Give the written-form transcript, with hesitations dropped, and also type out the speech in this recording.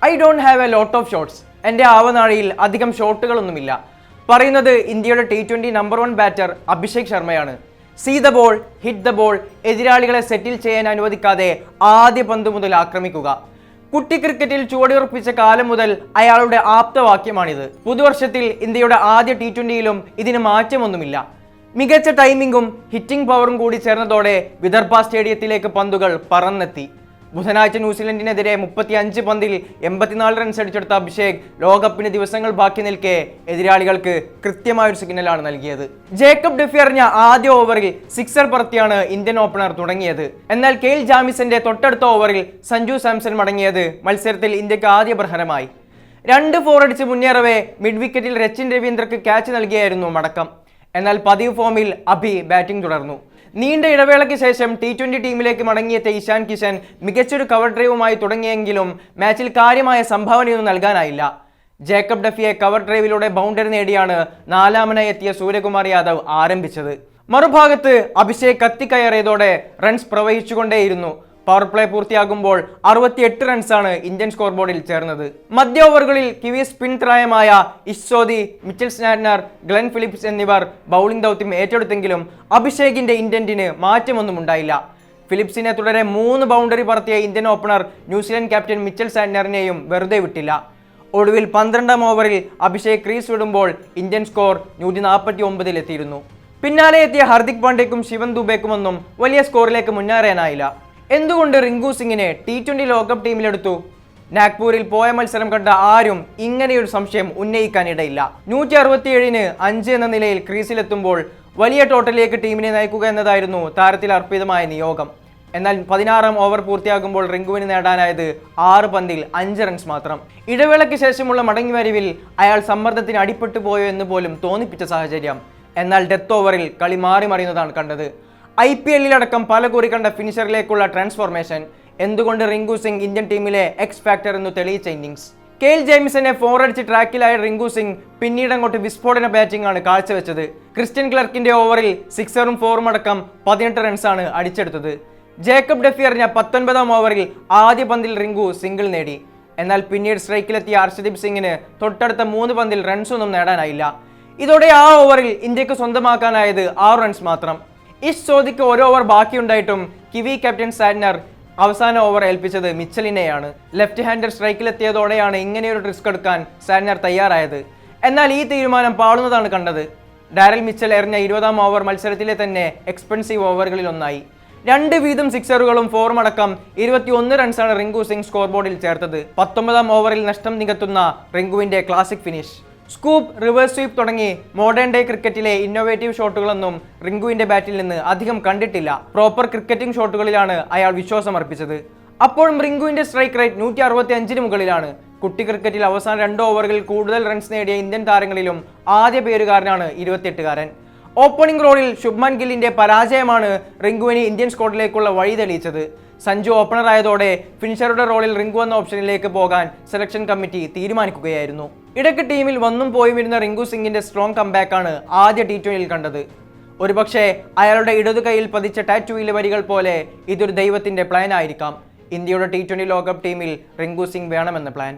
I don't have a lot of shots. എൻ്റെ ആവനാഴിയിൽ അധികം ഷോട്ടുകളൊന്നുമില്ല. പറയുന്നത് ഇന്ത്യയുടെ T20 നമ്പർ 1 ബാറ്റർ അഭിഷേക് ശർമ്മയാണ്. See the ball, hit the ball, എതിരാളികളെ സെറ്റിൽ ചെയ്യാൻ അനുവദിക്കാതെ ആദ്യ പന്ത് മുതൽ ആക്രമിക്കുക. കുട്ടി ക്രിക്കറ്റിൽ ചുവടുറപ്പിച്ച കാലം മുതൽ അയാളുടെ ആപ്തവാക്യമാണിത്. പുതുവർഷത്തിൽ ഇന്ത്യയുടെ ആദ്യ T20യിലും ഇതിന് മാറ്റമൊന്നുമില്ല. മികച്ച ടൈമിംഗും ഹിറ്റിംഗ് പവറും കൂടി ചേർന്നതോടെ വിദർഭ സ്റ്റേഡിയത്തിലേക്ക് പന്തുകൾ പറന്നെത്തി. ബുധനാഴ്ച ന്യൂസിലൻഡിനെതിരെ 35 പന്തിൽ 84 റൺസ് അടിച്ചെടുത്ത അഭിഷേക് ലോകകപ്പിന് ദിവസങ്ങൾ ബാക്കി നിൽക്കെ എതിരാളികൾക്ക് കൃത്യമായൊരു സിഗ്നലാണ് നൽകിയത്. ജേക്കബ് ഡെഫി എറിഞ്ഞ ആദ്യ ഓവറിൽ സിക്സർ പറത്തിയാണ് ഇന്ത്യൻ ഓപ്പണർ തുടങ്ങിയത്. എന്നാൽ കെയിൽ ജാമിസന്റെ തൊട്ടടുത്ത ഓവറിൽ സഞ്ജു സാംസൺ മടങ്ങിയത് മത്സരത്തിൽ ഇന്ത്യക്ക് ആദ്യ പ്രഹരമായി. 2 4 അടിച്ച് മുന്നേറവേ മിഡ് വിക്കറ്റിൽ രച്ചിൻ രവീന്ദ്രക്ക് ക്യാച്ച് നൽകിയായിരുന്നു മടക്കം. എന്നാൽ പതിവ് ഫോമിൽ അഭി ബാറ്റിംഗ് തുടർന്നു. നീണ്ട ഇടവേളയ്ക്ക് ശേഷം T20 ടീമിലേക്ക് മടങ്ങിയെത്തിയ ഇഷാൻ കിഷൻ മികച്ചൊരു കവർ ഡ്രൈവുമായി തുടങ്ങിയെങ്കിലും മാച്ചിൽ കാര്യമായ സംഭാവനയൊന്നും നൽകാനായില്ല. ജേക്കബ് ഡെഫിയെ കവർ ഡ്രൈവിലൂടെ ബൗണ്ടറി നേടിയാണ് 4-മനായി എത്തിയ സൂര്യകുമാർ യാദവ് ആരംഭിച്ചത്. മറുഭാഗത്ത് അഭിഷേക് കത്തിക്കയറിയതോടെ റൺസ് പ്രവഹിച്ചുകൊണ്ടേയിരുന്നു. പവർ പ്ലേ പൂർത്തിയാകുമ്പോൾ 68 റൺസാണ് ഇന്ത്യൻ സ്കോർ ബോർഡിൽ ചേർന്നത്. മധ്യ ഓവറുകളിൽ കിവി സ്പിൻ ത്രായമായ Ish, Mitchell Santner, Glenn Phillips എന്നിവർ ബൗളിംഗ് ദൗത്യം ഏറ്റെടുത്തെങ്കിലും അഭിഷേകിന്റെ ഇന്റന്റിന് മാറ്റമൊന്നും ഉണ്ടായില്ല. ഫിലിപ്സിനെ തുടരെ 3 ബൗണ്ടറി പറത്തിയ Indian opener New Zealand captain Mitchell സ്നാറ്റ്നറിനെയും വെറുതെ വിട്ടില്ല. ഒടുവിൽ 12-ാം ഓവറിൽ അഭിഷേക് ക്രീസ് വിടുമ്പോൾ ഇന്ത്യൻ സ്കോർ 149 എത്തിയിരുന്നു. പിന്നാലെ എത്തിയ ഹർദിക് പാണ്ഡ്യക്കും ശിവൻ ദുബേക്കുമൊന്നും വലിയ സ്കോറിലേക്ക് മുന്നേറാനായില്ല. എന്തുകൊണ്ട് റിങ്കു സിംഗിനെ T20 ലോകകപ്പ് ടീമിലെടുത്തു? നാഗ്പൂരിൽ പോയ മത്സരം കണ്ട ആരും ഇങ്ങനെയൊരു സംശയം ഉന്നയിക്കാനിടയില്ല. 167-ന് 5 എന്ന നിലയിൽ ക്രീസിലെത്തുമ്പോൾ വലിയ ടോട്ടലിലേക്ക് ടീമിനെ നയിക്കുക എന്നതായിരുന്നു താരത്തിൽ അർപ്പിതമായ നിയോഗം. എന്നാൽ 16-ാം ഓവർ പൂർത്തിയാകുമ്പോൾ റിങ്കുവിന് നേടാനായത് 6 പന്തിൽ 5 റൺസ് മാത്രം. ഇടവേളയ്ക്ക് ശേഷമുള്ള മടങ്ങിവരവിൽ അയാൾ സമ്മർദ്ദത്തിന് അടിപ്പെട്ടു പോയോ എന്ന് പോലും തോന്നിപ്പിച്ച സാഹചര്യം. എന്നാൽ ഡെത്ത് ഓവറിൽ കളി മാറി മറിയുന്നതാണ് കണ്ടത്. IPL-ിലടക്കം പല കുറി കണ്ട ഫിനിഷറിലേക്കുള്ള ട്രാൻസ്ഫോർമേഷൻ. എന്തുകൊണ്ട് റിങ്കു സിംഗ് ഇന്ത്യൻ ടീമിലെ എക്സ് ഫാക്ടർ എന്ന് തെളിയിച്ച ഇന്നിംഗ്സ്. കെയിൽ ജെയിംസനെ 4 അടിച്ച് ട്രാക്കിലായ റിങ്കു സിംഗ് പിന്നീട് അങ്ങോട്ട് വിസ്ഫോടന ബാറ്റിംഗ് ആണ് കാഴ്ചവെച്ചത്. ക്രിസ്റ്റ്യൻ ക്ലർക്കിന്റെ ഓവറിൽ 6ഉം 4ഉം അടക്കം 18 റൺസാണ് അടിച്ചെടുത്തത്. ജേക്കബ് ഡെഫി എറിഞ്ഞ 19-ാം ഓവറിൽ ആദ്യ പന്തിൽ റിങ്കു സിംഗിൾ നേടി. എന്നാൽ പിന്നീട് സ്ട്രൈക്കിലെത്തിയ അർഷദീപ് സിംഗിന് തൊട്ടടുത്ത 3 പന്തിൽ റൺസൊന്നും നേടാനായില്ല. ഇതോടെ ആ ഓവറിൽ ഇന്ത്യക്ക് സ്വന്തമാക്കാനായത് 6 റൺസ് മാത്രം. ഇഷ് ചോദിക്ക് 1 ഓവർ ബാക്കിയുണ്ടായിട്ടും കിവി ക്യാപ്റ്റൻ സാറ്റ്നർ അവസാന ഓവർ ഏൽപ്പിച്ചത് മിച്ചലിനെയാണ്. ലെഫ്റ്റ് ഹാൻഡർ സ്ട്രൈക്കിലെത്തിയതോടെയാണ് ഇങ്ങനെയൊരു റിസ്ക് എടുക്കാൻ സാറ്റ്നർ തയ്യാറായത്. എന്നാൽ ഈ തീരുമാനം പാളുന്നതാണ് കണ്ടത്. ഡാരൽ മിച്ചൽ എറിഞ്ഞ 20-ാം ഓവർ മത്സരത്തിലെ തന്നെ എക്സ്പെൻസീവ് ഓവറുകളിൽ ഒന്നായി. 2 വീതം സിക്സറുകളും 4ഉം അടക്കം 21 റൺസാണ് റിങ്കു സിംഗ് സ്കോർ ബോർഡിൽ ചേർത്തത്. 19-ാം ഓവറിൽ നഷ്ടം നികത്തുന്ന റിങ്കുവിന്റെ classic finish. Scoop, reverse sweep തുടങ്ങി മോഡേൺ ഡേ ക്രിക്കറ്റിലെ ഇന്നോവേറ്റീവ് ഷോട്ടുകളൊന്നും റിങ്കുവിന്റെ ബാറ്റിൽ നിന്ന് അധികം കണ്ടിട്ടില്ല. പ്രോപ്പർ ക്രിക്കറ്റിംഗ് ഷോട്ടുകളിലാണ് അയാൾ വിശ്വാസം അർപ്പിച്ചത്. അപ്പോഴും റിങ്കുവിന്റെ സ്ട്രൈക്ക് റേറ്റ് 165-ന് മുകളിലാണ്. കുട്ടി ക്രിക്കറ്റിൽ അവസാന 2 ഓവറുകളിൽ കൂടുതൽ റൺസ് നേടിയ ഇന്ത്യൻ താരങ്ങളിലും ആദ്യ പേരുകാരനാണ് 28-കാരൻ. ഓപ്പണിംഗ് റോളിൽ ശുഭ്മാൻ ഗില്ലിന്റെ പരാജയമാണ് റിങ്കുവിന് ഇന്ത്യൻ സ്ക്വാഡിലേക്കുള്ള വഴി തെളിയിച്ചത്. സഞ്ജു ഓപ്പണറായതോടെ ഫിനിഷറുടെ റോളിൽ റിങ്കു എന്ന ഓപ്ഷനിലേക്ക് പോകാൻ സെലക്ഷൻ കമ്മിറ്റി തീരുമാനിക്കുകയായിരുന്നു. ഇടയ്ക്ക് ടീമിൽ വന്നും പോയും ഇരുന്ന റിങ്കു സിംഗിന്റെ സ്ട്രോങ് കംബാക്കാണ് ആദ്യ T20യിൽ കണ്ടത്. ഒരുപക്ഷെ അയാളുടെ ഇടതു കൈയിൽ പതിച്ച ടാറ്റൂയിലെ വരികൾ പോലെ ഇതൊരു ദൈവത്തിന്റെ പ്ലാൻ ആയിരിക്കാം. ഇന്ത്യയുടെ T20 ലോകകപ്പ് ടീമിൽ റിങ്കു സിംഗ് വേണമെന്ന പ്ലാൻ.